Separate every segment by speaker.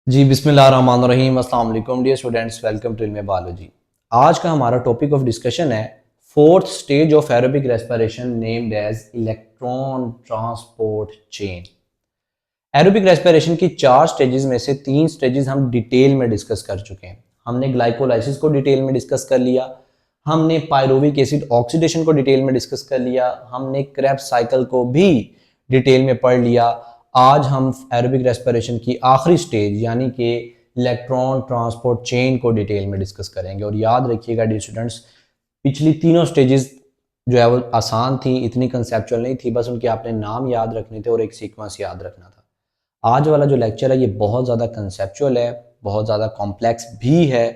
Speaker 1: जी बिस्मिल्लाहिर्रहमानिर्रहीम अस्सलाम वालेकुम डियर स्टूडेंट्स, वेलकम टू इल्म बायोलॉजी। आज का हमारा टॉपिक ऑफ डिस्कशन है fourth stage of aerobic respiration named as electron transport chain. Aerobic respiration की 4 स्टेजेस में से 3 स्टेजेस हम डिटेल में डिस्कस कर चुके हैं। हमने ग्लाइकोलाइसिस को डिटेल में डिस्कस कर लिया, हमने पायरोविक एसिड ऑक्सीडेशन को डिटेल में डिस्कस कर लिया, हमने क्रेब्स साइकिल को भी डिटेल में पढ़ लिया। आज हम एरोबिक रेस्पिरेशन की आखिरी स्टेज यानी कि इलेक्ट्रॉन ट्रांसपोर्ट चेन को डिटेल में डिस्कस करेंगे। और याद रखिएगा डियर स्टूडेंट्स, पिछली तीनों स्टेजेस जो है वो आसान थी, इतनी कंसेप्चुअल नहीं थी, बस उनके आपने नाम याद रखने थे और एक सीक्वेंस याद रखना था। आज वाला जो लेक्चर है ये बहुत ज़्यादा कंसेप्चुअल है, बहुत ज़्यादा कॉम्प्लेक्स भी है,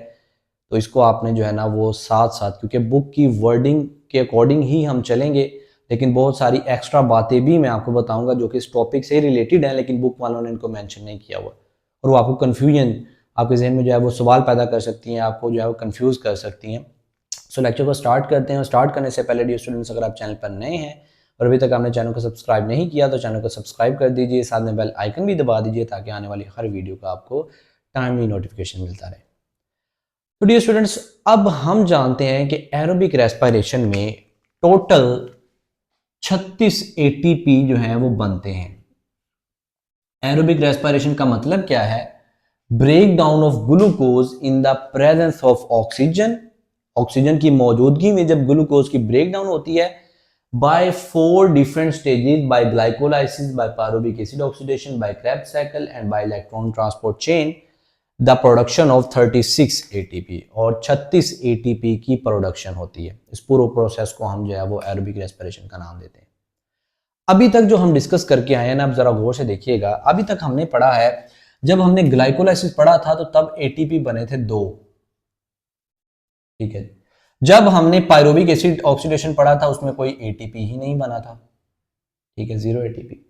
Speaker 1: तो इसको आपने जो है ना वो साथ साथ, क्योंकि बुक की वर्डिंग के अकॉर्डिंग ही हम चलेंगे, लेकिन बहुत सारी एक्स्ट्रा बातें भी मैं आपको बताऊंगा जो कि इस टॉपिक से रिलेटेड हैं, लेकिन बुक वालों ने इनको मेंशन नहीं किया हुआ और वो आपको कन्फ्यूजन, आपके जहन में जो है वो सवाल पैदा कर सकती हैं, आपको जो है वो कन्फ्यूज़ कर सकती हैं। सो लेक्चर को स्टार्ट करते हैं। और स्टार्ट करने से पहले डियर स्टूडेंट्स, अगर आप चैनल पर नए हैं और अभी तक आपने चैनल को सब्सक्राइब नहीं किया तो चैनल को सब्सक्राइब कर दीजिए, साथ में बेल आइकन भी दबा दीजिए ताकि आने वाली हर वीडियो का आपको टाइमली नोटिफिकेशन मिलता रहे। तो डियर स्टूडेंट्स, अब हम जानते हैं कि एरोबिक रेस्पिरेशन में टोटल 36 एटीपी जो है वो बनते हैं। एरोबिक रेस्पिरेशन का मतलब क्या है? Break down of glucose in the presence of oxygen. Oxygen की मौजूदगी में जब ग्लूकोज की ब्रेक डाउन होती है by 4 different stages, by glycolysis, by pyruvic acid oxidation, by Krebs cycle and by electron transport chain, the production of 36 ATP, और 36 ATP की production होती है। इस पूरे प्रोसेस को हम जो है वो एरोबिक रेस्पिरेशन का नाम देते हैं। अभी तक जो हम डिस्कस करके आए हैं ना, आप जरा गौर से देखिएगा, अभी तक हमने पढ़ा है, जब हमने ग्लाइकोलाइसिस पढ़ा था तो तब एटीपी बने थे 2, ठीक है। जब हमने पायरुविक एसिड ऑक्सीडेशन पढ़ा था उसमें कोई एटीपी ही नहीं बना था, ठीक है, 0 एटीपी।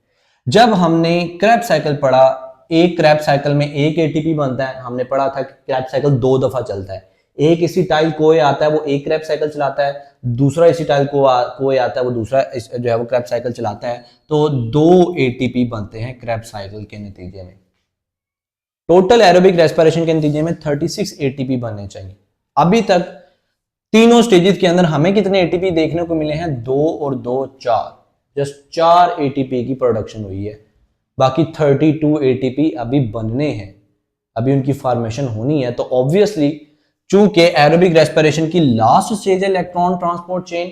Speaker 1: जब हमने क्रैब साइकिल पढ़ा, एक क्रैब साइकिल में एक एटीपी बनता है, हमने पढ़ा था कि क्रैब साइकिल 2 दफा चलता है। एक एसिटाइल कोए आता है वो एक क्रैब साइकिल चलाता है, दूसरा एसिटाइल कोए आता है वो दूसरा जो है वो क्रैब साइकिल चलाता है, तो 2 एटीपी बनते हैं क्रैब साइकिल के नतीजे में। टोटल एरोबिक रेस्पिरेशन के नतीजे में 36 एटीपी बनने चाहिए। अभी तक तीनों स्टेजेस के अंदर हमें कितने एटीपी देखने को मिले हैं? 2 और 2 4, जस्ट 4 एटीपी की प्रोडक्शन हुई है। बाकी 32 एटीपी अभी बनने हैं, अभी उनकी फॉर्मेशन होनी है। तो ऑब्वियसली चूंकि एरोबिक रेस्पिरेशन की लास्ट स्टेज है इलेक्ट्रॉन ट्रांसपोर्ट चेन,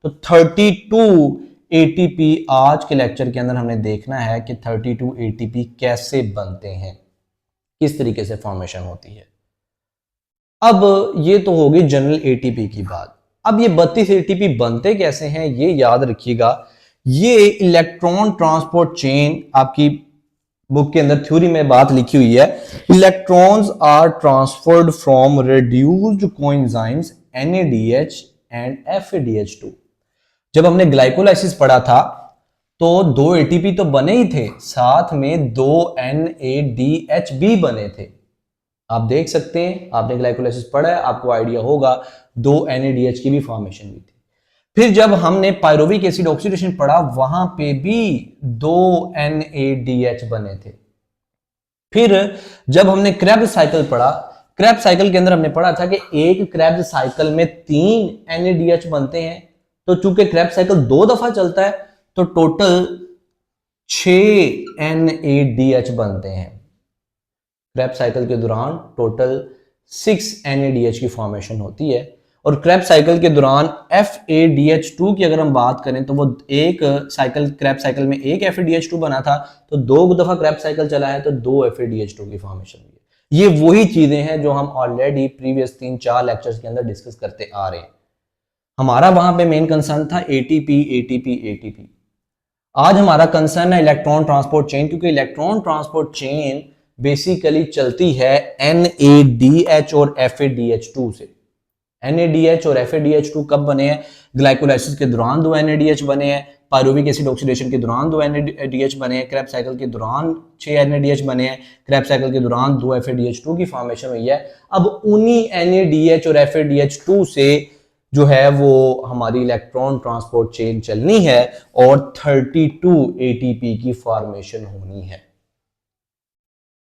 Speaker 1: तो 32 एटीपी आज के लेक्चर के अंदर हमने देखना है कि 32 एटीपी कैसे बनते हैं, किस तरीके से फॉर्मेशन होती है। अब ये तो होगी जनरल एटीपी की बात। अब ये 32 एटीपी बनते कैसे हैं ये याद रखिएगा। ये इलेक्ट्रॉन ट्रांसपोर्ट चेन, आपकी बुक के अंदर थ्योरी में बात लिखी हुई है, electrons are transferred from reduced coenzymes NADH and FADH2। जब हमने ग्लाइकोलाइसिस पढ़ा था तो 2 एटीपी तो बने ही थे, साथ में 2 NADH भी बने थे। आप देख सकते हैं, आपने ग्लाइकोलाइसिस पढ़ा है, आपको आइडिया होगा 2 NADH की भी फॉर्मेशन हुई थी। फिर जब हमने पायरुविक एसिड ऑक्सीडेशन पढ़ा वहां पे भी 2 NADH बने थे। फिर जब हमने क्रेब्स साइकिल पढ़ा, क्रेब्स साइकिल के अंदर हमने पढ़ा था कि एक क्रेब्स साइकिल में 3 NADH बनते हैं। तो चूंकि क्रेब्स साइकिल 2 दफा चलता है तो टोटल 6 NADH बनते हैं। क्रैब साइकिल के दौरान टोटल 6 NADH की फॉर्मेशन होती है। और क्रैब साइकिल के दौरान FADH2 की अगर हम बात करें तो वो एक साइकिल, क्रैब साइकिल में एक FADH2 बना था, तो 2 दफा क्रैब साइकिल चला है तो 2 FADH2 की फॉर्मेशन हुई है। ये वही चीजें हैं जो हम ऑलरेडी प्रीवियस 3-4 लेक्चर्स के अंदर डिस्कस करते आ रहे हैं। हमारा वहां पे मेन कंसर्न था एटीपी एटीपी एटीपी। आज हमारा कंसर्न है इलेक्ट्रॉन ट्रांसपोर्ट चेन, क्योंकि इलेक्ट्रॉन ट्रांसपोर्ट चेन बेसिकली चलती है NADH और FADH2 से। NADH और FADH2 कब बने हैं? ग्लाइकोलाइसिस के दौरान 2 NADH बने हैं, पायरुविक एसिड ऑक्सीडेशन के दौरान 2 NADH बने हैं, क्रैब साइकिल के दौरान 6 NADH बने हैं, क्रैब साइकिल के दौरान 2 FADH2 की फॉर्मेशन हुई है। अब उन्हीं NADH और FADH2 से जो है वो हमारी इलेक्ट्रॉन ट्रांसपोर्ट चेन चलनी है और 32 एटीपी की फॉर्मेशन होनी है।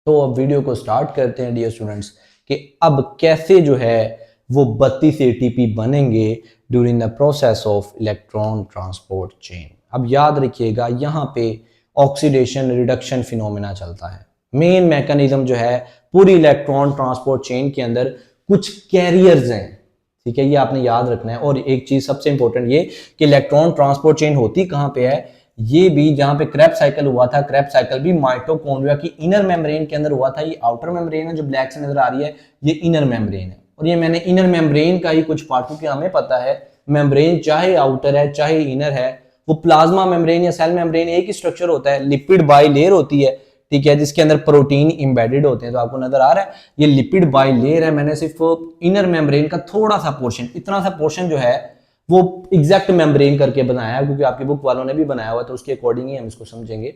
Speaker 1: तो अब वीडियो को स्टार्ट करते हैं डियर स्टूडेंट्स कि अब कैसे जो है वो 32 एटीपी बनेंगे during the process of electron transport chain. अब याद रखिएगा यहाँ पे ऑक्सीडेशन रिडक्शन फिनोमेना चलता है। मेन मैकेनिज्म जो है पूरी इलेक्ट्रॉन ट्रांसपोर्ट चेन के अंदर कुछ कैरियर्स हैं, ठीक है, ये आपने याद रखना है। और एक चीज सबसे इंपॉर्टेंट ये कि इलेक्ट्रॉन ट्रांसपोर्ट चेन होती कहाँ पे है, ये भी जहां पे क्रेब्स साइकिल हुआ था, क्रेब्स साइकिल भी माइटोकॉन्ड्रिया की इनर मेम्ब्रेन के अंदर हुआ था। ये आउटर मेम्ब्रेन है जो ब्लैक से नजर आ रही है, ये इनर मेम्ब्रेन है। और ये मैंने इनर मेम्ब्रेन का ही कुछ पार्ट, क्योंकि हमें पता है मेम्ब्रेन चाहे आउटर है चाहे इनर है, वो प्लाज्मा मेम्ब्रेन या सेल मेम्ब्रेन एक ही स्ट्रक्चर होता है, लिपिड बाइलेयर होती है, ठीक है, जिसके अंदर प्रोटीन इंबेडेड होते हैं। तो आपको नजर आ रहा है ये लिपिड बाइलेयर है। मैंने सिर्फ इनर मेम्ब्रेन का थोड़ा सा पोर्शन, इतना सा पोर्शन जो है वो एग्जैक्ट मेम्ब्रेन करके बनाया है, क्योंकि आपकी बुक वालों ने भी बनाया हुआ, तो उसके अकॉर्डिंग ही हम इसको समझेंगे,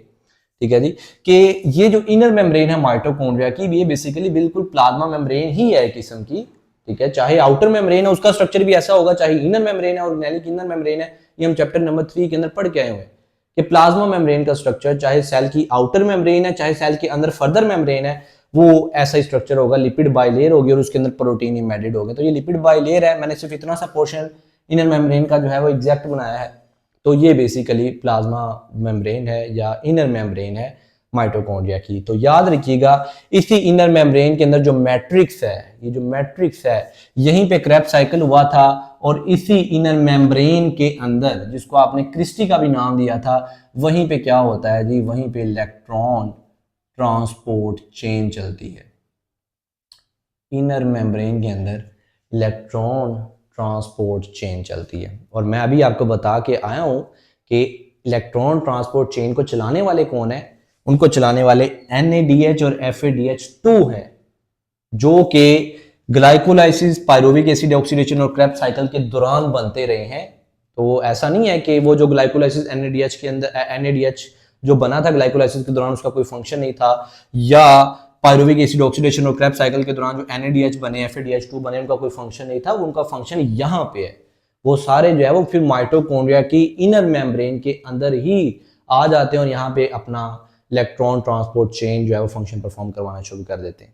Speaker 1: ठीक है जी। कि ये जो इनर मेम्ब्रेन है माइटोकॉन्ड्रिया की, ये बेसिकली बिल्कुल प्लाज्मा मेम्ब्रेन ही है किस्म की, ठीक है। चाहे आउटर मेम्ब्रेन है उसका स्ट्रक्चर भी ऐसा होगा, चाहे इनर मेम्ब्रेन है, ऑर्गेनेलिक इनर मेम्ब्रेन है, ये हम चैप्टर नंबर 3 के अंदर पढ़ के आए हुए हैं कि प्लाज्मा मेम्ब्रेन का स्ट्रक्चर, चाहे सेल की आउटर मेम्ब्रेन है चाहे सेल के अंदर फर्दर मेम्ब्रेन है, वो ऐसा ही स्ट्रक्चर होगा, लिपिड बाइलेयर होगी और उसके अंदर प्रोटीन इम्बेडेड होगा। तो ये लिपिड बाइलेयर है, मैंने सिर्फ इतना सा पोर्शन इनर मेम्ब्रेन का जो है वो एग्जैक्ट बनाया है। तो ये बेसिकली प्लाज्मा मेम्ब्रेन है या इनर मेम्ब्रेन है माइटोकॉन्ड्रिया की। तो याद रखिएगा इसी इनर मेम्ब्रेन के अंदर जो मैट्रिक्स है, ये जो मैट्रिक्स है, यहीं पे क्रेब्स साइकिल हुआ था। और इसी इनर मेम्ब्रेन के अंदर, जिसको आपने क्रिस्टी का भी नाम दिया था, वहीं पे क्या होता है जी, वहीं पे इलेक्ट्रॉन ट्रांसपोर्ट चेन चलती है। इनर मेम्ब्रेन के अंदर इलेक्ट्रॉन ट्रांसपोर्ट चेन चलती है। और मैं अभी आपको बता के आया हूं कि इलेक्ट्रॉन ट्रांसपोर्ट चेन को चलाने वाले कौन है, उनको चलाने वाले NADH और FADH2 है, जो कि ग्लाइकोलाइसिस, पायरुविक एसिड ऑक्सीडेशन और क्रेब्स साइकिल के दौरान बनते रहे हैं। तो ऐसा नहीं है कि वो जो ग्लाइकोलाइसिस NADH के अंदर NADH जो बना था ग्लाइकोलाइसिस के दौरान उसका कोई फंक्शन नहीं था, या पायरुविक एसिड ऑक्सीडेशन और क्रेब्स साइकिल के दौरान जो NADH बने, FADH2 बने, उनका कोई फंक्शन नहीं था। उनका फंक्शन यहाँ पे है। वो सारे जो है वो फिर माइटोकॉन्ड्रिया की इनर मेम्ब्रेन के अंदर ही आ जाते हैं और यहाँ पे अपना इलेक्ट्रॉन ट्रांसपोर्ट चेन जो है वो फंक्शन परफॉर्म करवाना शुरू कर देते हैं।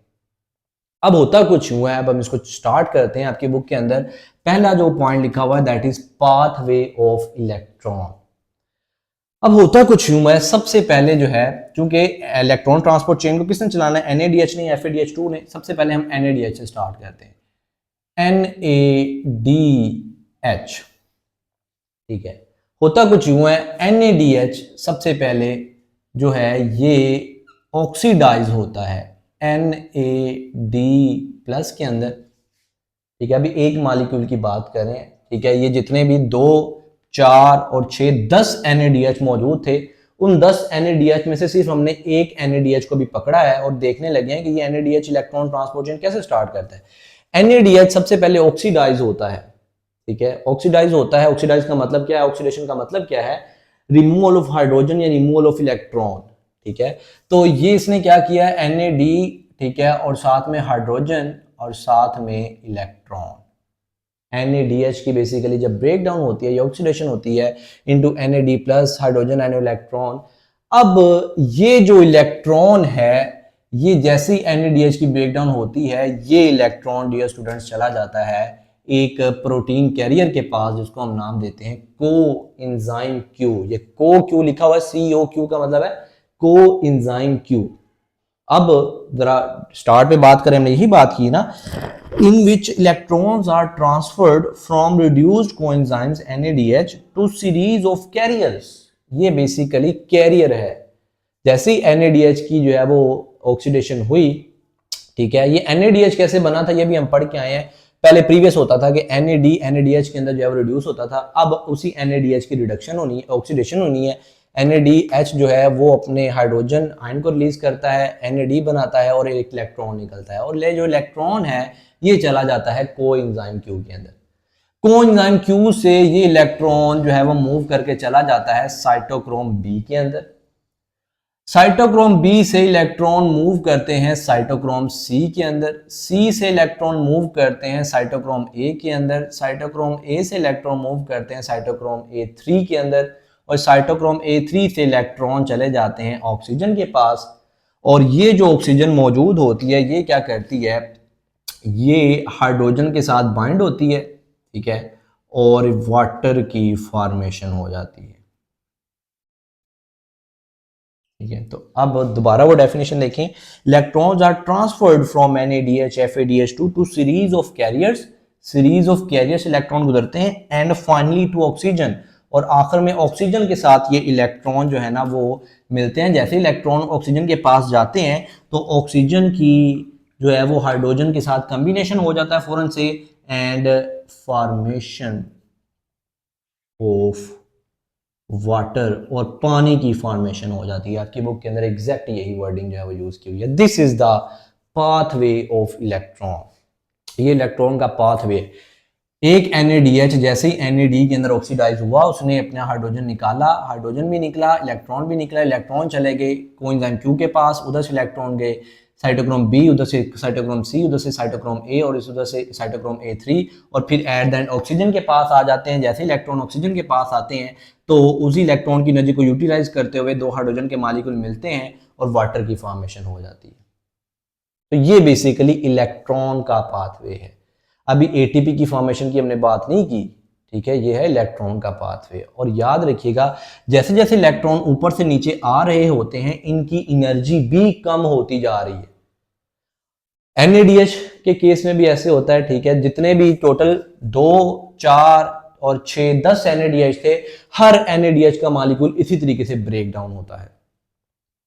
Speaker 1: अब होता कुछ हुआ है, अब हम इसको स्टार्ट करते हैं। आपकी बुक के अंदर पहला जो पॉइंट लिखा हुआ है that is pathway of electron. अब होता कुछ यूं है, सबसे पहले जो है, क्योंकि इलेक्ट्रॉन ट्रांसपोर्ट चेन को किसने चलाना है, NADH ने, FADH2 ने। सबसे पहले हम NADH से स्टार्ट करते हैं, NADH, ठीक है। होता कुछ यूं है, NADH सबसे पहले जो है ये ऑक्सीडाइज होता है NAD+ के अंदर, ठीक है। अभी एक मॉलिक्यूल की बात करें, ठीक है, ये जितने भी 2, 4 और 6, 10 NADH मौजूद थे, उन 10 NADH में से सिर्फ हमने एक NADH को भी पकड़ा है और देखने लगे हैं कि ये NADH इलेक्ट्रॉन ट्रांसपोर्ट चेन कैसे स्टार्ट करता है। NADH सबसे पहले ऑक्सीडाइज होता है, ठीक है, ऑक्सीडाइज होता है। ऑक्सीडाइज का मतलब क्या है, ऑक्सीडेशन का मतलब क्या है, रिमूवल ऑफ हाइड्रोजन या रिमूवल ऑफ इलेक्ट्रॉन, ठीक है। तो ये इसने क्या किया है, NAD, ठीक है, और साथ में हाइड्रोजन और साथ में इलेक्ट्रॉन। NADH की बेसिकली जब ब्रेक डाउन होती है या ऑक्सीडेशन होती है into NAD+ hydrogen and electron, अब ये जो इलेक्ट्रॉन है, ये जैसे ही NADH की ब्रेक डाउन होती है, ये इलेक्ट्रॉन डियर स्टूडेंट्स चला जाता है एक प्रोटीन कैरियर के पास, जिसको हम नाम देते हैं कोएंजाइम Q। ये को लिखा हुआ है, COQ का मतलब है कोएंजाइम Q। अब जरा स्टार्ट पे बात करें, हमने यही बात की ना, in which electrons are transferred from reduced coenzymes NADH to series of carriers। ये बेसिकली कैरियर है। जैसे ही NADH की जो है वो ऑक्सीडेशन हुई, ठीक है, ये NADH कैसे बना था ये भी हम पढ़ के आए हैं। पहले प्रीवियस होता था कि NADH के अंदर जो है वो रिड्यूस होता था, अब उसी NADH की रिडक्शन होनी है, ऑक्सीडेशन होनी है। NADH जो है वो अपने हाइड्रोजन आयन को रिलीज करता है, NAD बनाता है और एक इलेक्ट्रॉन निकलता है, और जो इलेक्ट्रॉन है ये चला जाता है कोएंजाइम Q के अंदर। कोएंजाइम Q से ये इलेक्ट्रॉन जो है वो मूव करके चला जाता है साइटोक्रोम B के अंदर। साइटोक्रोम B से इलेक्ट्रॉन मूव करते हैं साइटोक्रोम C के अंदर। C से इलेक्ट्रॉन मूव करते हैं साइटोक्रोम A के अंदर। साइटोक्रोम A से इलेक्ट्रॉन मूव करते हैं साइटोक्रोम A3 के अंदर, और साइटोक्रोम A3 से इलेक्ट्रॉन चले जाते हैं ऑक्सीजन के पास। और ये जो ऑक्सीजन मौजूद होती है ये क्या करती है, ये हाइड्रोजन के साथ बाइंड होती है, ठीक है, और वाटर की फॉर्मेशन हो जाती है। ठीक है, तो अब दोबारा वो डेफिनेशन देखें, electrons are transferred from NADH FADH2 to series of carriers electron गुजरते हैं एंड फाइनली टू ऑक्सीजन, और आखिर में ऑक्सीजन के साथ ये इलेक्ट्रॉन जो है ना वो मिलते हैं। जैसे इलेक्ट्रॉन ऑक्सीजन के पास जाते हैं तो ऑक्सीजन की जो है वो हाइड्रोजन के साथ कॉम्बिनेशन हो जाता है फौरन से, एंड फॉर्मेशन ऑफ वाटर और पानी की फॉर्मेशन हो जाती है। आपकी बुक के अंदर एग्जैक्ट यही वर्डिंग जो है वो यूज की हुई है। This is the pathway of electron, ये इलेक्ट्रॉन का पाथवे। एक NADH जैसे ही NAD के अंदर ऑक्सीडाइज हुआ, उसने अपना हाइड्रोजन निकाला, हाइड्रोजन भी निकला, इलेक्ट्रॉन भी निकला, इलेक्ट्रॉन चले गए कोएंजाइम Q के पास, उधर से इलेक्ट्रॉन गए साइटोक्रोम B, उधर से साइटोक्रोम C, उधर से साइटोक्रोम A और इस उधर से साइटोक्रोम A3, और फिर एट द एंड ऑक्सीजन के पास आ जाते हैं। जैसे इलेक्ट्रॉन ऑक्सीजन के पास आते हैं तो उसी इलेक्ट्रॉन की एनर्जी को यूटिलाइज करते हुए दो हाइड्रोजन के मॉलिक्यूल मिलते हैं और वाटर की फॉर्मेशन हो जाती है। तो ये बेसिकली इलेक्ट्रॉन का पाथवे है। अभी ATP की फॉर्मेशन की हमने बात नहीं की, ठीक है, ये है इलेक्ट्रॉन का पाथवे। और याद रखिएगा जैसे जैसे इलेक्ट्रॉन ऊपर से नीचे आ रहे होते हैं इनकी एनर्जी भी कम होती जा रही है। NADH के केस में भी ऐसे होता है, ठीक है, जितने भी टोटल 2, 4 और 6, 10 NADH थे, हर NADH का मॉलिक्यूल इसी तरीके से ब्रेक डाउन होता है,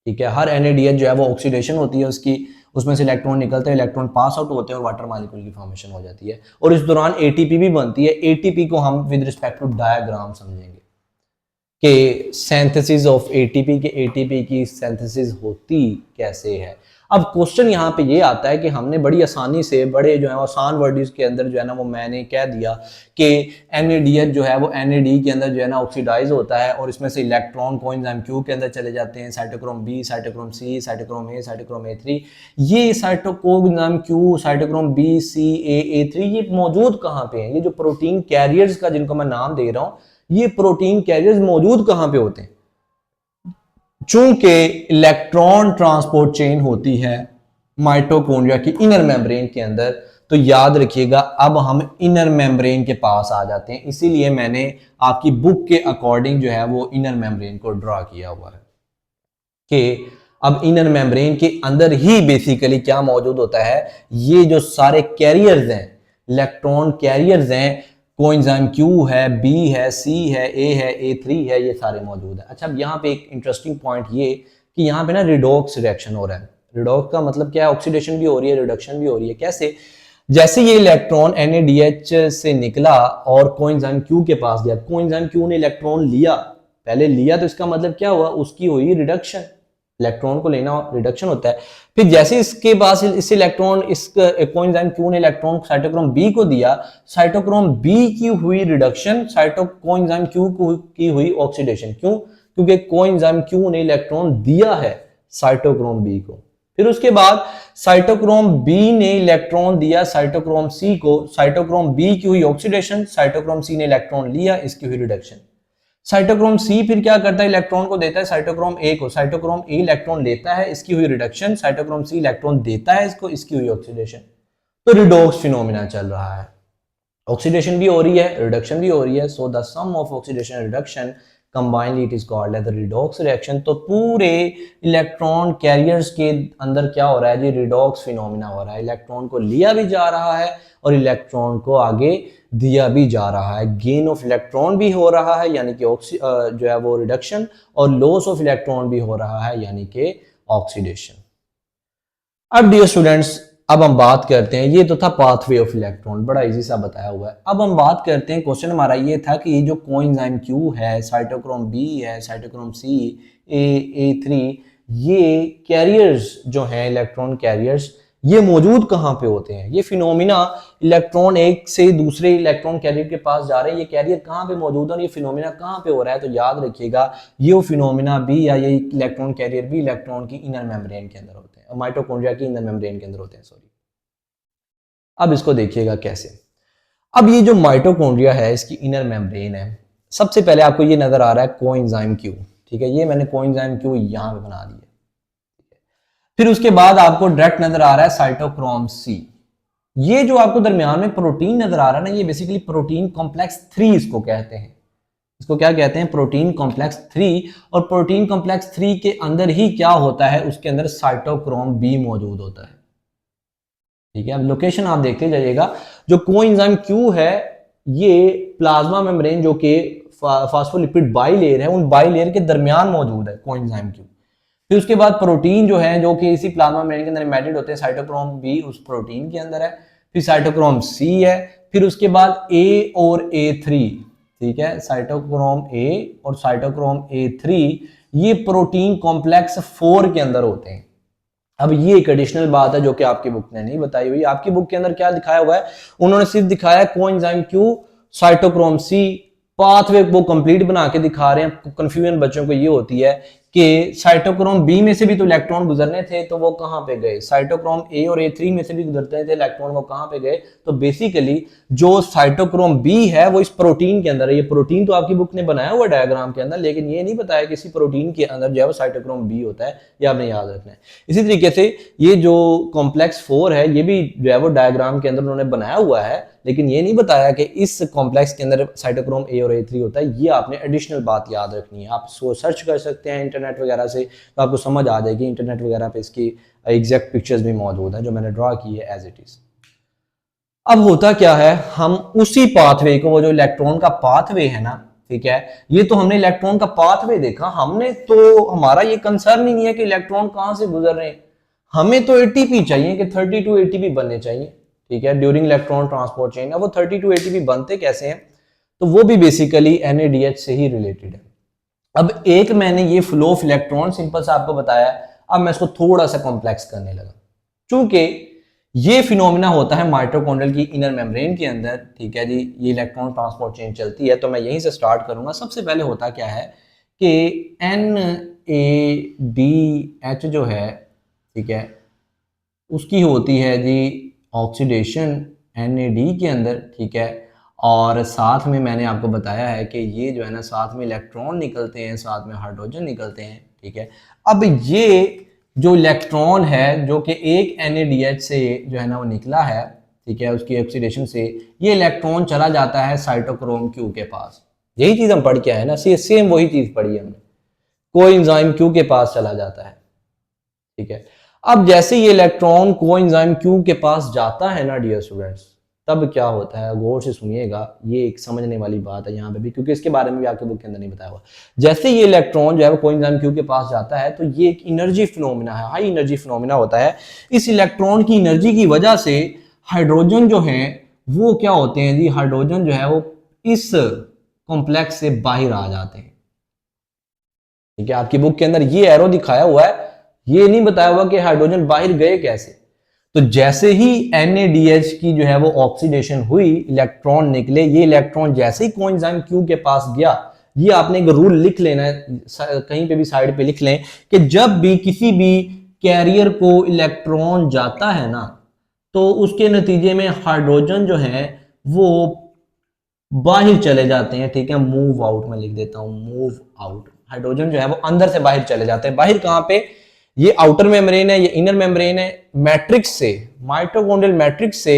Speaker 1: ठीक है। हर NADH जो है वो ऑक्सीडेशन होती है उसकी, उसमें से इलेक्ट्रॉन निकलते हैं, इलेक्ट्रॉन पास आउट होते हैं और वाटर मॉलिक्यूल की फॉर्मेशन हो जाती है। और इस दौरान ATP भी बनती है। ATP को हम विद रिस्पेक्ट टू डायग्राम समझेंगे कि सिंथेसिस ऑफ ATP के ATP की सिंथेसिस होती कैसे है। अब क्वेश्चन यहाँ पे ये आता है कि हमने बड़ी आसानी से बड़े जो है आसान वर्ड्स के अंदर जो है ना वो मैंने कह दिया कि NADH जो है वो NAD के अंदर जो है ना ऑक्सीडाइज होता है और इसमें से इलेक्ट्रॉन कोएंजाइम Q के अंदर चले जाते हैं, cytochrome B, cytochrome C, cytochrome A, cytochrome A3। ये साइटोकोएंजाइम Q, cytochrome B, C, A, A3 ये मौजूद कहाँ पे हैं? ये जो प्रोटीन कैरियर्स का जिनको मैं नाम दे रहा हूँ, ये प्रोटीन कैरियर्स मौजूद कहाँ पे होते हैं? चूंकि इलेक्ट्रॉन ट्रांसपोर्ट चेन होती है माइटोकॉन्ड्रिया की इनर मेम्ब्रेन के अंदर, तो याद रखिएगा अब हम इनर मेम्ब्रेन के पास आ जाते हैं। इसीलिए मैंने आपकी बुक के अकॉर्डिंग जो है वो इनर मेम्ब्रेन को ड्रा किया हुआ है कि अब इनर मेम्ब्रेन के अंदर ही बेसिकली क्या मौजूद होता है, ये जो सारे कैरियर्स हैं, इलेक्ट्रॉन कैरियर्स हैं, कोएंजाइम Q है, B है, C है, A है, A3 है, ये सारे मौजूद है। अच्छा, अब यहाँ पे एक इंटरेस्टिंग पॉइंट ये कि यहाँ पे ना रिडॉक्स रिएक्शन हो रहा है। रिडॉक्स का मतलब क्या है? ऑक्सीडेशन भी हो रही है, रिडक्शन भी हो रही है। कैसे? जैसे ये इलेक्ट्रॉन NADH से निकला और कोएंजाइम Q के पास गया, कोएंजाइम Q ने इलेक्ट्रॉन लिया, पहले लिया तो इसका मतलब क्या हुआ? उसकी हुई रिडक्शन। इलेक्ट्रॉन को लेना रिडक्शन होता है। फिर जैसे इसके पास इस इलेक्ट्रॉन इस कोएंजाइम Q ने इलेक्ट्रॉन साइटोक्रोम B को दिया, साइटोक्रोम B की हुई रिडक्शन, कोएंजाइम Q की हुई ऑक्सीडेशन। क्यों? क्योंकि कोएंजाइम Q ने इलेक्ट्रॉन दिया है साइटोक्रोम B को। फिर उसके बाद साइटोक्रोम B ने इलेक्ट्रॉन दिया साइटोक्रोम C को, साइटोक्रोम B की हुई ऑक्सीडेशन, साइटोक्रोम C ने इलेक्ट्रॉन लिया, इसकी हुई रिडक्शन। साइटोक्रोम C फिर क्या करता है? इलेक्ट्रॉन को देता है साइटोक्रोम A को, साइटोक्रोम A इलेक्ट्रॉन लेता है, इसकी हुई रिडक्शन, साइटोक्रोम C इलेक्ट्रॉन देता है इसको, इसकी हुई ऑक्सीडेशन। तो रिडॉक्स फिनोमिना चल रहा है, ऑक्सीडेशन भी हो रही है, रिडक्शन भी हो रही है। So the sum of oxidation and reduction combinely it is called as the redox reaction. तो पूरे इलेक्ट्रॉन कैरियर्स के अंदर क्या हो रहा है जी? रिडॉक्स फिनोमिना हो रहा है। इलेक्ट्रॉन को लिया भी जा रहा है और इलेक्ट्रॉन को आगे दिया भी जा रहा है। गेन ऑफ इलेक्ट्रॉन भी हो रहा है यानी कि जो है वो रिडक्शन, और लॉस ऑफ इलेक्ट्रॉन भी हो रहा है यानी कि ऑक्सीडेशन। अब डियर स्टूडेंट्स, अब हम बात करते हैं, ये तो था पाथवे ऑफ इलेक्ट्रॉन, बड़ा इजी सा बताया हुआ है। अब हम बात करते हैं, क्वेश्चन हमारा ये था कि ये जो कोएंजाइम Q है, साइटोक्रोम B है, साइटोक्रोम C, A, A3, ये कैरियर्स जो हैं इलेक्ट्रॉन कैरियर्स, ये मौजूद कहाँ पे होते हैं? ये फिनोमिना इलेक्ट्रॉन एक से दूसरे इलेक्ट्रॉन कैरियर के पास जा रहे हैं, ये कैरियर कहाँ पे मौजूद है और ये फिनोमिना कहाँ पे हो रहा है? तो याद रखिएगा ये फिनोमिना भी या ये इलेक्ट्रॉन कैरियर भी इलेक्ट्रॉन की इनर मेम्ब्रेन के अंदर होते हैं, माइटोकॉन्ड्रिया की इनर मेम्ब्रेन के अंदर होते हैं, सॉरी। अब इसको देखिएगा कैसे। अब ये जो माइटोकॉन्ड्रिया है इसकी इनर मेम्ब्रेन है। सबसे पहले आपको ये नजर आ रहा है कोएंजाइम Q, ठीक है, ये मैंने कोएंजाइम Q यहां पे बना दिया। फिर उसके बाद आपको डायरेक्ट नजर आ रहा है साइटोक्रोम सी। ये जो आपको दरमियान में प्रोटीन नजर आ रहा है ना, ये बेसिकली प्रोटीन कॉम्प्लेक्स 3 इसको कहते हैं। इसको क्या कहते हैं? Protein complex 3। और प्रोटीन कॉम्प्लेक्स 3 के अंदर ही क्या होता है? उसके अंदर साइटोक्रोम बी मौजूद होता है। ठीक है, अब लोकेशन आप देखते जाइएगा। जो कोएंजाइम क्यू है, ये प्लाज्मा मेम्ब्रेन जो कि फास्फोलिपिड बाइलेयर है, उन बाइलेयर के दरमियान मौजूद है कोएंजाइम क्यू। फिर उसके बाद प्रोटीन जो है, जो कि इसी प्लाज्मा मेम्ब्रेन के अंदर एम्बेडेड होते हैं, साइटोक्रोम बी उस प्रोटीन के अंदर है। फिर साइटोक्रोम सी है। फिर उसके बाद ए और A3, ठीक है, साइटोक्रोम ए और साइटोक्रोम A3 ये प्रोटीन कॉम्प्लेक्स 4 के अंदर होते हैं। अब ये एक एडिशनल बात है जो कि आपकी बुक ने नहीं बताई हुई। आपकी बुक के अंदर क्या दिखाया हुआ है? उन्होंने सिर्फ दिखाया coenzyme Q, cytochrome C, pathway वो कंप्लीट बना के दिखा रहे हैं। कंफ्यूजन बच्चों को ये होती है कि साइटोक्रोम बी में से भी तो इलेक्ट्रॉन गुजरने थे, तो वो कहां पे गए? साइटोक्रोम ए और A3 में से भी गुजरते थे इलेक्ट्रॉन, वो कहां पे गए? तो बेसिकली जो साइटोक्रोम बी है वो इस प्रोटीन के अंदर है। ये प्रोटीन तो आपकी बुक ने बनाया हुआ डायग्राम के अंदर, लेकिन ये नहीं बताया कि इसी प्रोटीन के अंदर जो है वो साइटोक्रोम बी होता है। ये आपने याद रखना है। इसी तरीके से ये जो कॉम्प्लेक्स 4 है, ये भी जो है वो डायग्राम के अंदर उन्होंने बनाया हुआ है, लेकिन ये नहीं बताया कि इस कॉम्प्लेक्स के अंदर साइटोक्रोम ए और A3 होता है। ये आपने एडिशनल बात याद रखनी है। आप इसको सर्च कर सकते हैं इंटरनेट वगैरह से, तो आपको समझ आ जाएगी। इंटरनेट वगैरह पे इसकी एग्जैक्ट पिक्चर्स भी मौजूद हैं जो मैंने ड्रॉ की है एज इट इज। अब होता क्या है, हम उसी पाथवे को, वो जो इलेक्ट्रॉन का पाथवे है ना, ठीक है, ये तो हमने इलेक्ट्रॉन का पाथवे देखा, हमने तो हमारा ये कंसर्न ही नहीं है कि इलेक्ट्रॉन कहां से गुजर रहे हैं। हमें तो एटीपी चाहिए कि 32 एटीपी बनने चाहिए, ठीक है, ड्यूरिंग इलेक्ट्रॉन ट्रांसपोर्ट चेन। अब वो 32 एटीपी बनते कैसे हैं? तो वो भी बेसिकली NADH से ही रिलेटेड है। अब एक मैंने ये फ्लो ऑफ इलेक्ट्रॉन सिंपल सा आपको बताया, अब मैं इसको थोड़ा सा कॉम्प्लेक्स करने लगा। चूंकि ये फिनोमिना होता है माइटोकॉन्ड्रियल की इनर मेम्ब्रेन के अंदर, ठीक है जी, ये इलेक्ट्रॉन ट्रांसपोर्ट चेन चलती है, तो मैं यहीं से स्टार्ट करूंगा। सबसे पहले होता क्या है कि NADH जो है, ठीक है, उसकी होती है जी ऑक्सीडेशन NAD के अंदर, ठीक है, और साथ में मैंने आपको बताया है कि ये जो है ना, साथ में इलेक्ट्रॉन निकलते हैं, साथ में हाइड्रोजन निकलते हैं, ठीक है। अब ये जो इलेक्ट्रॉन है जो कि एक NADH से जो है ना वो निकला है, ठीक है, उसकी ऑक्सीडेशन से ये इलेक्ट्रॉन चला जाता है साइटोक्रोम क्यू के पास। यही चीज हम पढ़ के आए ना, सेम वही चीज पढ़ी हमने। कोएंजाइम क्यू के पास चला जाता है, ठीक है। अब जैसे ये इलेक्ट्रॉन कोएंजाइम क्यू के पास जाता है ना डियर स्टूडेंट्स, तब क्या होता है? गौर से सुनिएगा, ये एक समझने वाली बात है यहाँ पे भी, क्योंकि इसके बारे में भी आपके बुक के अंदर नहीं बताया हुआ। जैसे ये इलेक्ट्रॉन जो है वो कोएंजाइम क्यू के पास जाता है, तो ये एक एनर्जी फिनोमिना है, हाई एनर्जी फिनोमिना होता है। इस इलेक्ट्रॉन की एनर्जी की वजह से हाइड्रोजन जो है वो क्या होते हैं जी, हाइड्रोजन जो है वो इस कॉम्प्लेक्स से बाहर आ जाते हैं, ठीक है। आपकी बुक के अंदर ये एरो दिखाया हुआ है, ये नहीं बताया हुआ कि हाइड्रोजन बाहर गए कैसे। तो जैसे ही NADH की जो है वो ऑक्सीडेशन हुई, इलेक्ट्रॉन निकले, ये इलेक्ट्रॉन जैसे ही कोएंजाइम क्यू के पास गया, ये आपने एक रूल लिख लेना है, कहीं पे भी साइड पे लिख लें कि जब भी किसी भी कैरियर को इलेक्ट्रॉन जाता है ना, तो उसके नतीजे में हाइड्रोजन जो है वो बाहर चले जाते हैं, ठीक है। मूव आउट में लिख देता हूं, मूव आउट। हाइड्रोजन जो है वो अंदर से बाहर चले जाते हैं। बाहर कहां पे? ये आउटर मेम्ब्रेन है, ये इनर मेम्ब्रेन है, मैट्रिक्स से, माइटोकॉन्ड्रियल मैट्रिक्स से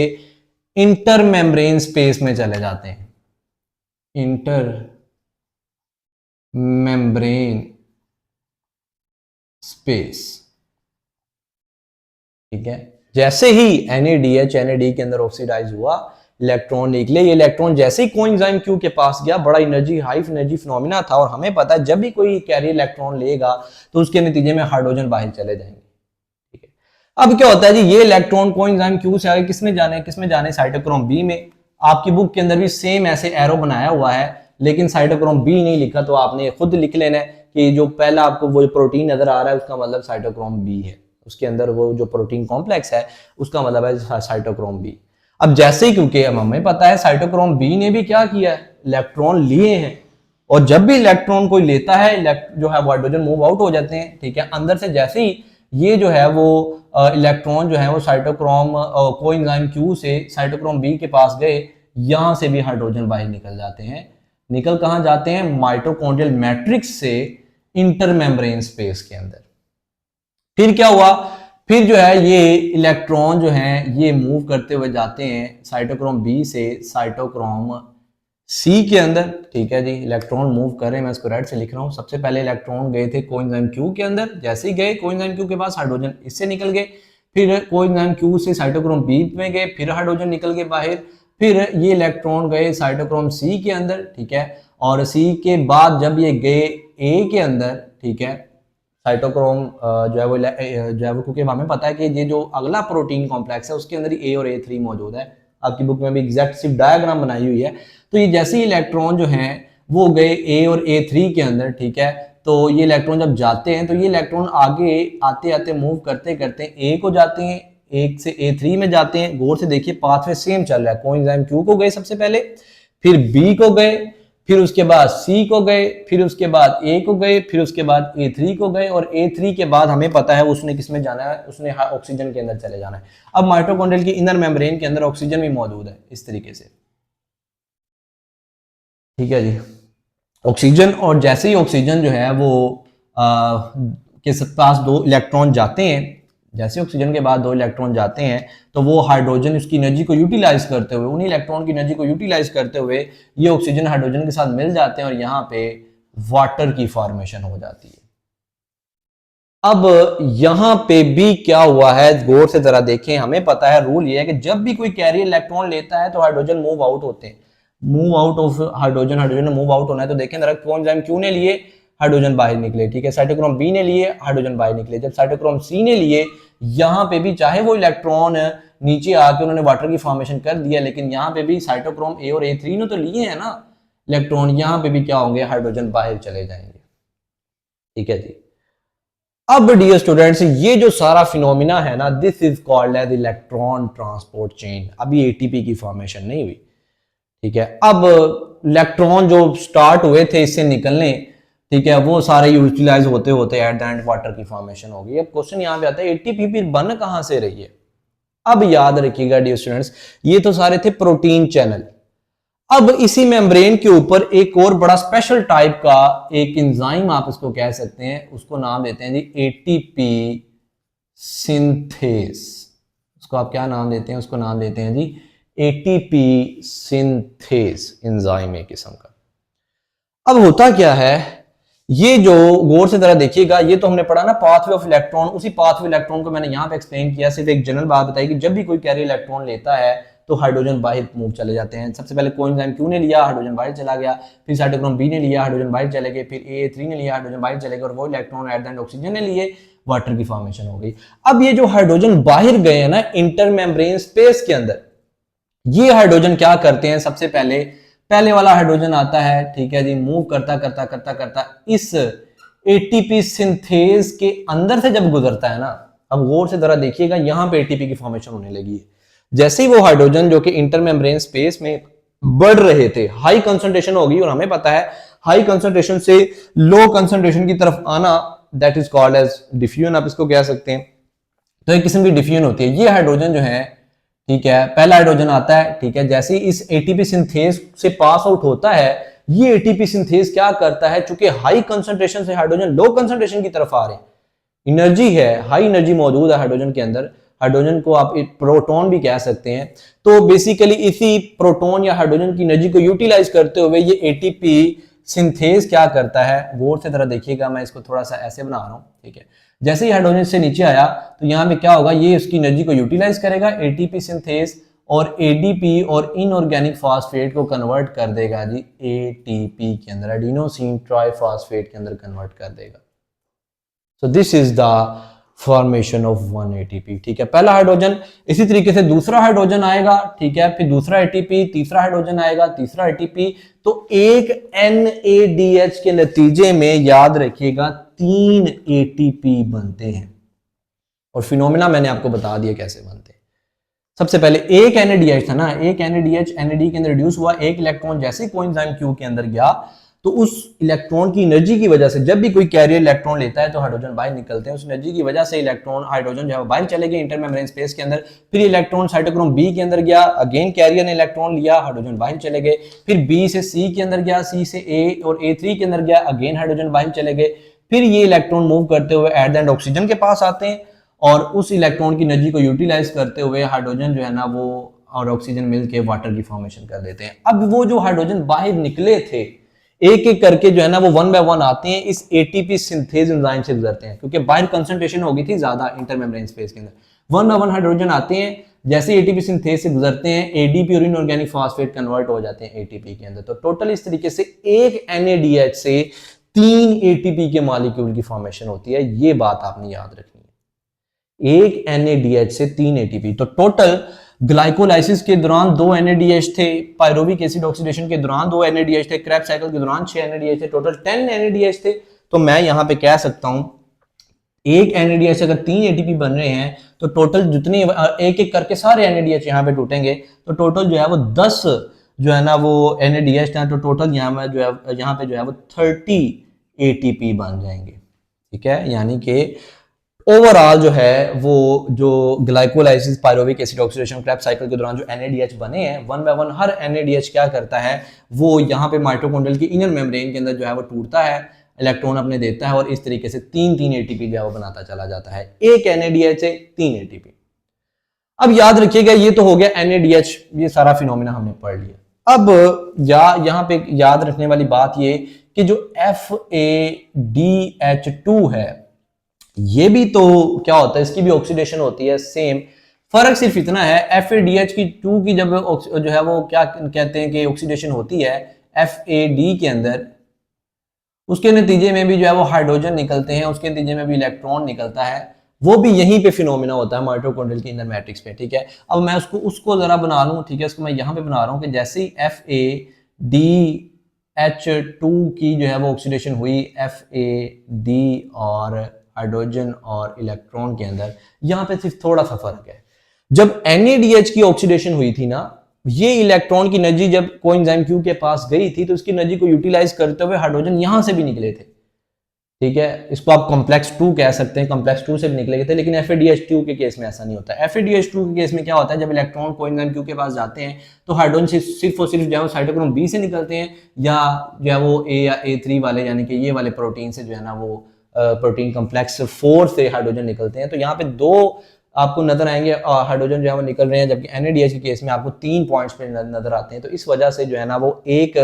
Speaker 1: इंटर मेम्ब्रेन स्पेस में चले जाते हैं, इंटर मेम्ब्रेन स्पेस, ठीक है। जैसे ही NAD के अंदर ऑक्सीडाइज हुआ, इलेक्ट्रॉन निकले, ये इलेक्ट्रॉन जैसे ही कोएंजाइम क्यू के पास गया, बड़ा एनर्जी, हाई एनर्जी फिनोमिना था, और हमें पता है जब भी कोई कैरियर इलेक्ट्रॉन लेगा तो उसके नतीजे में हाइड्रोजन बाहर चले जाएंगे, ठीक है। अब क्या होता है जी, ये इलेक्ट्रॉन कोएंजाइम क्यू से आगे किसमें जाने, किसमें जाने? साइटोक्रोम बी में। आपकी बुक के अंदर भी सेम ऐसे एरो बनाया हुआ है, लेकिन साइटोक्रोम बी नहीं लिखा, तो आपने खुद लिख लेना है कि जो पहला आपको वो प्रोटीन नजर आ रहा है उसका मतलब साइटोक्रोम बी है, उसके अंदर वो जो प्रोटीन कॉम्प्लेक्स है उसका मतलब है साइटोक्रोम बी। अब जैसे ही, क्योंकि हमें पता है साइटोक्रोम बी ने भी क्या किया है, इलेक्ट्रॉन लिए हैं, और जब भी इलेक्ट्रॉन कोई लेता है, जो है हाइड्रोजन मूव आउट हो जाते हैं, ठीक है, अंदर से। जैसे ही ये जो है वो इलेक्ट्रॉन जो है वो साइटोक्रोम कोएंजाइम क्यू से साइटोक्रोम बी के पास गए, यहां से भी हाइड्रोजन बाहर निकल जाते हैं। निकल कहां जाते हैं? माइटोकॉन्ड्रियल मैट्रिक्स से इंटर मेम्ब्रेन स्पेस के अंदर। फिर क्या हुआ फिर जो है ये इलेक्ट्रॉन जो हैं ये मूव करते हुए जाते हैं साइटोक्रोम बी से साइटोक्रोम सी के अंदर, ठीक है जी। इलेक्ट्रॉन मूव कर रहे हैं, मैं इसको रेड से लिख रहा हूं। सबसे पहले इलेक्ट्रॉन गए थे कोएंजाइम क्यू के अंदर, जैसे ही गए कोएंजाइम क्यू के पास हाइड्रोजन इससे निकल गए, फिर कोएंजाइम क्यू से साइटोक्रोम बी में गए, फिर हाइड्रोजन निकल गए बाहर, फिर ये इलेक्ट्रॉन गए साइटोक्रोम सी के अंदर, ठीक है। और सी के बाद जब ये गए ए के अंदर, ठीक है, साइटोक्रोम जो है वो क्योंकि हमें पता है कि ये जो अगला प्रोटीन कॉम्प्लेक्स है उसके अंदर ए और A3 मौजूद है। आपकी बुक में भी एग्जैक्ट सिर्फ डायग्राम बनाई हुई है। तो ये जैसे ही इलेक्ट्रॉन जो हैं वो गए ए और A3 के अंदर, ठीक है। तो ये इलेक्ट्रॉन जब जाते हैं तो ये इलेक्ट्रॉन आगे आते आते मूव करते करते ए को जाते हैं, एक से A3 में जाते हैं। गौर से देखिए पाथवे सेम चल रहा है। कोएंजाइम क्यू को गए सबसे पहले, फिर बी को गए, फिर उसके बाद सी को गए, फिर उसके बाद ए को गए, फिर उसके बाद A3 को गए, और A3 के बाद हमें पता है उसने किस में जाना है, उसने ऑक्सीजन के अंदर चले जाना है। अब माइटोकॉन्ड्रियल की इनर मेम्ब्रेन के अंदर ऑक्सीजन भी मौजूद है इस तरीके से, ठीक है जी। ऑक्सीजन, और जैसे ही ऑक्सीजन जो है वो के पास दो इलेक्ट्रॉन जाते हैं, जैसे ऑक्सीजन के बाद दो इलेक्ट्रॉन जाते हैं तो वो हाइड्रोजन उसकी एनर्जी को यूटिलाइज करते हुए, उन्हीं इलेक्ट्रॉन की एनर्जी को यूटिलाइज करते हुए ये ऑक्सीजन हाइड्रोजन के साथ मिल जाते हैं और यहाँ पे वाटर की फॉर्मेशन हो जाती है। अब यहां पे भी क्या हुआ है गौर से जरा देखें। हमें पता है रूल ये है कि जब भी कोई कैरियर इलेक्ट्रॉन लेता है तो हाइड्रोजन मूव आउट होते हैं, move out of hydrogen, hydrogen ने मूव आउट होना है। तो देखें जरा कोएंजाइम क्यू ने लिए हाइड्रोजन बाहर निकले, ठीक है। साइटोक्रोम बी ने लिए हाइड्रोजन बाहर निकले। जब साइटोक्रोम सी ने लिए, यहां पे भी चाहे वो इलेक्ट्रॉन नीचे आके उन्होंने वाटर की फॉर्मेशन कर दिया, लेकिन यहाँ पे भी साइटोक्रोम ए और A3 ने तो लिए हैं ना इलेक्ट्रॉन, यहाँ पे भी क्या होंगे, हाइड्रोजन बाहर चले जाएंगे, ठीक है जी। अब डियर स्टूडेंट्स ये जो सारा फिनोमिना है ना, this is called as electron transport chain. अभी एटीपी की फॉर्मेशन नहीं हुई, ठीक है। अब इलेक्ट्रॉन जो स्टार्ट हुए थे इससे निकलने, ठीक है, वो सारे यूटिलाइज होते होते एट द एंड वाटर की फॉर्मेशन होगी। अब क्वेश्चन यहां पे आता है एटीपी फिर बन कहां से रही है। अब याद रखिएगा डियर स्टूडेंट्स, ये तो सारे थे प्रोटीन चैनल। अब इसी मेम्ब्रेन के ऊपर एक और बड़ा स्पेशल टाइप का एक एंजाइम आप इसको कह सकते हैं, उसको नाम देते हैं जी एटीपी सिंथेस। उसको आप क्या नाम देते हैं, उसको नाम देते हैं जी एटीपी सिंथेस एंजाइम एक किस्म का। अब होता क्या है, ये जो गौर से जरा देखिएगा, ये तो हमने पढ़ा ना पाथवे ऑफ इलेक्ट्रॉन, उसी पाथवे इलेक्ट्रॉन को मैंने यहां पे एक्सप्लेन किया। सिर्फ एक जनरल बात बताई कि जब भी कोई कैरियर इलेक्ट्रॉन लेता है तो हाइड्रोजन बाहर मूव चले जाते हैं। सबसे पहले कोएंजाइम क्यू ने लिया, हाइड्रोजन बाहर चला गया, फिर साइटोक्रोम बी ने लिया, हाइड्रोजन बाहर चले गए, फिर A3 ने लिया, हाइड्रोजन बाहर चले गए, और वो electron at the end oxygen ने लिए, वाटर की फॉर्मेशन हो गई। अब ये जो हाइड्रोजन बाहर गए हैं ना इंटर मेम्ब्रेन स्पेस के अंदर, ये हाइड्रोजन क्या करते हैं, सबसे पहले वाला हाइड्रोजन आता है, ठीक है जी, मूव करता करता करता करता इस एटीपी सिंथेज के अंदर से जब गुजरता है ना, अब गौर से जरा देखिएगा, यहां पे एटीपी की फॉर्मेशन होने लगी है। जैसे ही वो हाइड्रोजन जो कि इंटरमेम्ब्रेन स्पेस में बढ़ रहे थे, हाई कंसंट्रेशन होगी, और हमें पता है हाई कंसंट्रेशन से लो कंसंट्रेशन की तरफ आना that is called as diffusion, आप इसको कह सकते हैं। तो एक किस्म की डिफ्यूजन होती है। ये हाइड्रोजन जो है, ठीक है, पहला हाइड्रोजन आता है, ठीक है, जैसे ही इस एटीपी सिंथेज से पास आउट होता है, ये एटीपी सिंथेज क्या करता है, चूंकि हाई कंसंट्रेशन से हाइड्रोजन लो कंसंट्रेशन की तरफ आ रहे हैं, एनर्जी है, हाई एनर्जी मौजूद है हाइड्रोजन के अंदर, हाइड्रोजन को आप प्रोटॉन भी कह सकते हैं। तो बेसिकली इसी प्रोटॉन या हाइड्रोजन की एनर्जी को यूटिलाइज करते हुए ये एटीपी सिंथेज क्या करता है, गौर से तरह देखिएगा, मैं इसको थोड़ा सा ऐसे बना रहा हूं, ठीक है। जैसे ही हाइड्रोजन से नीचे आया तो यहां पे क्या होगा, ये उसकी एनर्जी को यूटिलाइज करेगा एटीपी सिंथेज, और एडीपी और इनऑर्गेनिक फॉस्फेट को कन्वर्ट कर देगा जी एटीपी के अंदर, एडिनोसिन ट्राइफॉस्फेट के अंदर कन्वर्ट कर देगा। So this is the formation of 1 ATP, ठीक है, पहला हाइड्रोजन। इसी तरीके से दूसरा हाइड्रोजन आएगा, ठीक है, फिर दूसरा एटीपी, तीसरा हाइड्रोजन आएगा, तीसरा एटीपी। तो एक NADH के नतीजे में याद रखिएगा 3 एटीपी बनते हैं, और फिनोमेना मैंने आपको बता दिया कैसे बनते हैं। सबसे पहले एक NADH था ना, एक NADH NAD के अंदर रिड्यूस हुआ, एक इलेक्ट्रॉन जैसे कोएंजाइम क्यू के अंदर गया तो उस इलेक्ट्रॉन की एनर्जी की वजह से, जब भी कोई कैरियर इलेक्ट्रॉन लेता है तो हाइड्रोजन बाहर निकलते हैं, उस एनर्जी की वजह से इलेक्ट्रॉन हाइड्रोजन जो है बाहर चले गए इंटरमेम्ब्रेन स्पेस के अंदर। फिर इलेक्ट्रॉन साइटोक्रोम बी के अंदर गया, अगेन कैरियर ने इलेक्ट्रॉन लिया, हाइड्रोजन बाहर चले गए। फिर बी से सी के अंदर गया, सी से ए और A3 के अंदर गया, अगेन हाइड्रोजन बाहर चले गए। फिर ये इलेक्ट्रॉन मूव करते हुए एट द एंड ऑक्सीजन के पास आते हैं, और उस इलेक्ट्रॉन की एनर्जी को यूटिलाइज करते हुए हाइड्रोजन जो है ना वो और ऑक्सीजन मिलके वाटर की फॉर्मेशन कर देते हैं। अब वो जो हाइड्रोजन बाहर निकले थे एक एक करके जो है ना वो वन बाय वन आते हैं, इस एटीपी सिंथेज एंजाइम से गुजरते हैं, क्योंकि बाहर कंसंट्रेशन हो गई थी ज्यादा इंटरमेम्ब्रेन स्पेस के अंदर। वन बाय वन हाइड्रोजन आते हैं, जैसे एटीपी सिंथेज से गुजरते हैं एडीपी और इनऑर्गेनिक फॉस्फेट कन्वर्ट हो जाते हैं एटीपी के अंदर। तो टोटल इस तरीके से एक NADH से 3 एटीपी के मॉलिक्यूल की फॉर्मेशन होती है। ये बात आपने याद रखनी है, एक NADH से 3 एटीपी। तो टोटल ग्लाइकोलाइसिस के दौरान 2 NADH थे, पायरोविक एसिड ऑक्सीडेशन के दौरान 2 NADH थे, क्रैब साइकिल के दौरान 6 NADH थे, टोटल 10 NADH थे। तो मैं यहां पे कह सकता हूं एक NADH से अगर 3 एटीपी बन रहे हैं तो टोटल जितने एक एक करके सारे NADH यहाँ पे टूटेंगे तो टोटल जो है वो 10 जो है ना वो NADH हैं। तो टोटल यहाँ पे जो है वो 30 ATP बन जाएंगे। ठीक है, यानी कि ओवरऑल जो है वो जो glycolysis pyruvic acid oxidation Krebs cycle के दौरान जो NADH बने हैं one by one her NADH क्या करता है वो यहाँ पे माइटोकॉन्ड्रियल की इनर मेम्ब्रेन के अंदर जो है वो टूटता है, इलेक्ट्रॉन अपने देता है और इस तरीके से 3 ATP जो है वो बनाता चला जाता है, एक NADH से 3 ATP। अब याद रखिएगा ये तो हो गया NADH, ये सारा फिनोमिना हमने पढ़ लिया। अब यहाँ पे याद रखने वाली बात ये कि जो FADH2 है ये भी तो क्या होता है, इसकी भी ऑक्सीडेशन होती है सेम। फर्क सिर्फ इतना है FADH की 2 की जब जो है वो क्या कहते हैं कि ऑक्सीडेशन होती है FAD के अंदर, उसके नतीजे में भी जो है वो हाइड्रोजन निकलते हैं, उसके नतीजे में भी इलेक्ट्रॉन निकलता है, वो भी यहीं पे फिनोमिना होता है माइटोकॉन्ड्रियल की इंनर मैट्रिक्स पे। ठीक है, अब मैं उसको जरा बना लूं। ठीक है, उसको मैं यहाँ पे बना रहा हूँ कि जैसे ही FADH2 की जो है वो ऑक्सीडेशन हुई FAD और हाइड्रोजन और इलेक्ट्रॉन के अंदर, यहाँ पे सिर्फ थोड़ा सा फर्क है। जब NADH की ऑक्सीडेशन हुई थी ना, ये इलेक्ट्रॉन की एनर्जी जब कोएंजाइम Q के पास गई थी तो इसकी एनर्जी को यूटिलाइज करते हुए हाइड्रोजन यहां से भी निकले थे। ठीक है, इसको आप कॉम्प्लेक्स 2 कह सकते हैं, कॉम्प्लेक्स 2 से भी निकले थे, लेकिन FADH2 के केस में ऐसा नहीं होता। FADH2 के केस में क्या होता है, जब इलेक्ट्रॉन कोएंजाइम Q के पास जाते हैं तो हाइड्रोजन सिर्फ और सिर्फ जो है साइटोक्रोम B से निकलते हैं या जो है वो A या A3 वाले यानी कि ये वाले प्रोटीन से जो है ना वो प्रोटीन कॉम्प्लेक्स 4 से हाइड्रोजन निकलते हैं। तो यहाँ पे 2 आपको नजर आएंगे हाइड्रोजन जो है वो निकल रहे हैं, जबकि NADH के केस में आपको 3 पॉइंट्स पे नजर आते हैं। तो इस वजह से जो है ना वो एक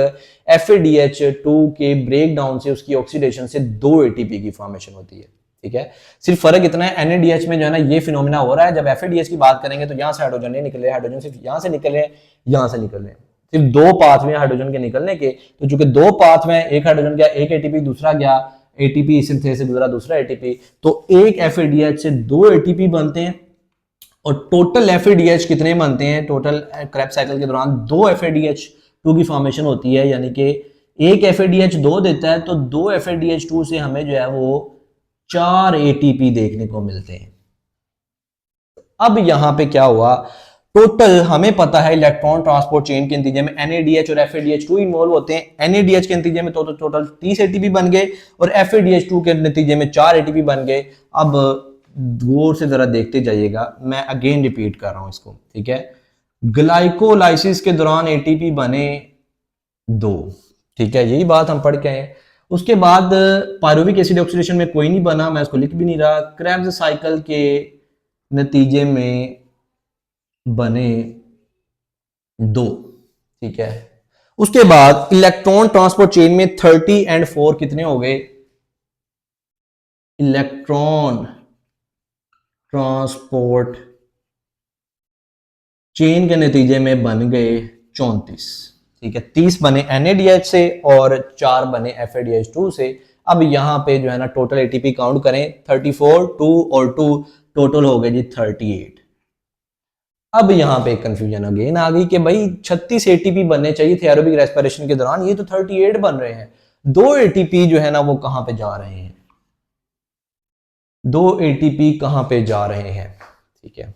Speaker 1: FADH2 के ब्रेक डाउन से उसकी ऑक्सीडेशन से 2 ATP की फॉर्मेशन होती है। ठीक है, सिर्फ फर्क इतना है NADH में जो है ना ये फिनोमिना हो रहा है। जब FADH की बात करेंगे तो यहाँ से हाइड्रोजन नहीं निकले, हाइड्रोजन सिर्फ यहाँ से निकल रहे हैं, यहाँ से निकल रहे हैं, सिर्फ 2 पाथवे हाइड्रोजन के निकलने के। तो चूंकि 2 पाथवे, एक हाइड्रोजन गया, एक ATP दूसरा गया, ATP सिंथेसिस से गुजरा दूसरा ATP, तो एक FADH से 2 ATP बनते हैं और टोटल FADH कितने बनते हैं, टोटल क्रैब साइकिल के दौरान 2 FADH2 की फॉर्मेशन होती है, यानी कि एक FADH 2 देता है तो 2 FADH2 से हमें जो है वो 4 ATP देखने को मिलते हैं। अब यहां पे क्या हुआ, टोटल हमें पता है इलेक्ट्रॉन ट्रांसपोर्ट चेन के नतीजे में NADH और FADH2 इन्वॉल्व होते हैं। NADH के नतीजे में तो टोटल 30 ATP बन गए और FADH2 के नतीजे में 4 ATP बन गए। अब गौर से जरा देखते जाइएगा, मैं अगेन रिपीट कर रहा हूं इसको। ठीक है, ग्लाइकोलाइसिस के दौरान ATP बने 2। ठीक है, यही बात हम पढ़ के आए। उसके बाद पायरुविक एसिड ऑक्सीडेशन में कोई नहीं बना, मैं इसको लिख भी नहीं रहा। क्रेब्स साइकिल के नतीजे में बने 2। ठीक है, उसके बाद इलेक्ट्रॉन ट्रांसपोर्ट चेन में 30 और 4 कितने हो गए, इलेक्ट्रॉन ट्रांसपोर्ट चेन के नतीजे में बन गए 34। ठीक है, 30 बने NADH से और 4 बने FADH2 से। अब यहां पे जो है ना टोटल ATP काउंट करें, 34, 2 और 2 टोटल हो गए जी 38। अब यहां पे कंफ्यूजन अगेन आ गई कि भाई 36 ATP बनने चाहिए थे एरोबिक रेस्पिरेशन के दौरान, ये तो 38 बन रहे हैं। 2 ATP जो है ना वो कहां पे जा रहे हैं, 2 ATP कहां पे जा रहे हैं। ठीक है,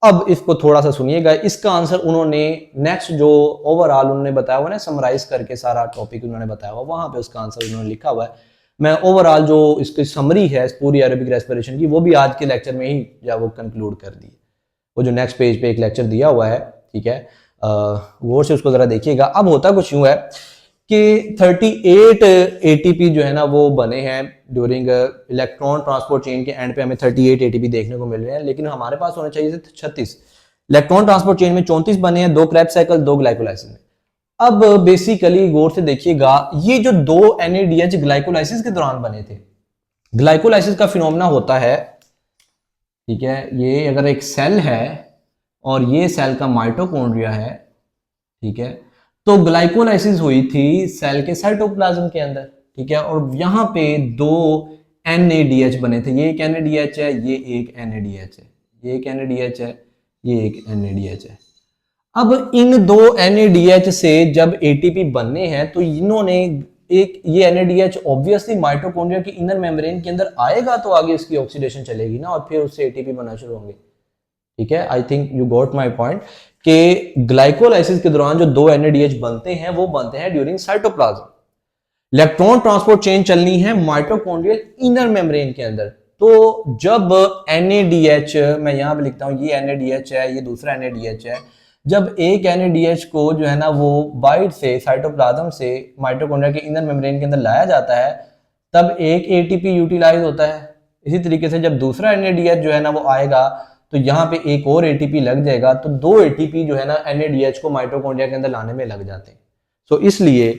Speaker 1: अब इसको थोड़ा सा सुनिएगा, इसका आंसर उन्होंने नेक्स्ट जो ओवरऑल उन्होंने बताया हुआ ना, समराइज करके सारा टॉपिक उन्होंने बताया हुआ, वहां पे उसका आंसर उन्होंने लिखा हुआ है। मैं ओवरऑल जो इसकी समरी है इस पूरी एरोबिक रेस्पिरेशन की वो भी आज के लेक्चर में ही या वो कंक्लूड कर दी, वो जो नेक्स्ट पेज पे एक लेक्चर दिया हुआ है। ठीक है, गौर से उसको जरा देखिएगा। अब होता कुछ यूं है कि 38 एटीपी जो है ना वो बने हैं ड्यूरिंग इलेक्ट्रॉन ट्रांसपोर्ट चेन के एंड पे हमें 38 एटीपी देखने को मिल रहे हैं, लेकिन हमारे पास होने चाहिए थे 36। इलेक्ट्रॉन ट्रांसपोर्ट चेन में 34 बने हैं, 2 क्रैब साइकिल 2 ग्लाइकोलाइसिस में। अब बेसिकली गौर से देखिएगा, ये जो 2 NADH ग्लाइकोलाइसिस के दौरान बने थे। ग्लाइकोलाइसिस का फिनोमेना होता है, ठीक है, ये अगर एक सेल है और ये सेल का माइटोकॉन्ड्रिया है, ठीक है, तो ग्लाइकोलाइसिस हुई थी सेल के साइटोप्लाज्म के अंदर, ठीक है, और यहां पे 2 NADH बने थे। ये एक NADH है, ये एक NADH है, ये एक NADH है, ये एक NADH है। अब इन 2 NADH से जब ATP बनने हैं तो इन्होंने एक ये NADH ऑब्वियसली माइटोकॉन्ड्रिया की इनर मेम्ब्रेन के अंदर आएगा तो आगे इसकी ऑक्सीडेशन चलेगी ना, और फिर उससे ATP बनना शुरू होंगे, ठीक है। I think you got my point कि ग्लाइकोलाइसिस के दौरान जो 2 NADH बनते हैं वो बनते हैं during cytoplasm. Electron transport chain चलनी है माइटोकॉन्ड्रियल इनर मेम्ब्रेन के अंदर, तो जब NADH, मैं यहां पे लिखता हूं ये NADH है, ये दूसरा NADH है, जब एक NADH को जो है ना वो बाइट से साइटोप्लाज्म से माइटोकॉन्ड्रिया के इनर मेम्ब्रेन के अंदर लाया जाता है, तब एक ATP यूटिलाइज होता है। इसी तरीके से जब दूसरा NADH जो है ना वो आएगा तो यहाँ पे एक और ATP लग जाएगा, तो 2 ATP जो है ना NADH को माइटोकॉन्ड्रिया के अंदर लाने में लग जाते हैं। तो इसलिए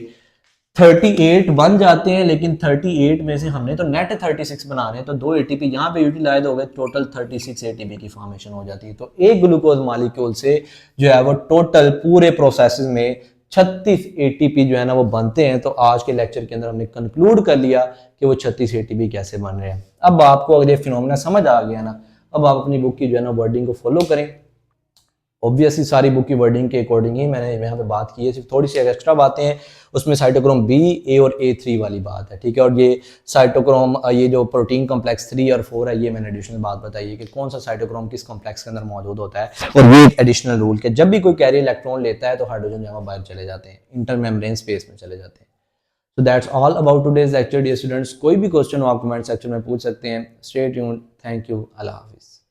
Speaker 1: 38 बन जाते हैं, लेकिन 38 में से हमने तो नेट 36 बना रहे हैं, तो 2 ATP यहाँ पे यूटिलाइज हो गए, टोटल 36 ATP की फॉर्मेशन हो जाती है। तो एक ग्लूकोज मॉलिक्यूल से जो है वो टोटल पूरे प्रोसेस में 36 ATP जो है ना वो बनते हैं। तो आज के लेक्चर के अंदर हमने कंक्लूड कर लिया कि वो 36 ATP कैसे बन रहे हैं। अब आपको अगर ये फिनोमेना समझ आ गया ना, अब आप अपनी बुक की जो है ना वर्डिंग को फॉलो करें। ऑब्वियसली सारी बुक की वर्डिंग के अकॉर्डिंग ही मैंने यहाँ पे बात की है, सिर्फ थोड़ी सी एक्स्ट्रा बातें हैं उसमें। साइटोक्रोम बी, ए और A3 वाली बात है, ठीक है, और ये साइटोक्रोम, ये जो प्रोटीन कॉम्प्लेक्स 3 और 4 है, ये मैंने एडिशनल बात बताई है कि कौन सा साइटोक्रोम किस कॉम्प्लेक्स के अंदर मौजूद होता है। और ये एक एडिशनल रूल कि जब भी कोई कैरियर इलेक्ट्रॉन लेता है तो हाइड्रोजन जमा बाहर चले जाते हैं, इंटर मेम्ब्रेन स्पेस में चले जाते हैं। So that's all about today's lecture, dear students. कोई भी क्वेश्चन हो आप कमेंट सेक्शन में पूछ सकते हैं। Stay tuned. Thank you. अल्लाह हाफिज़।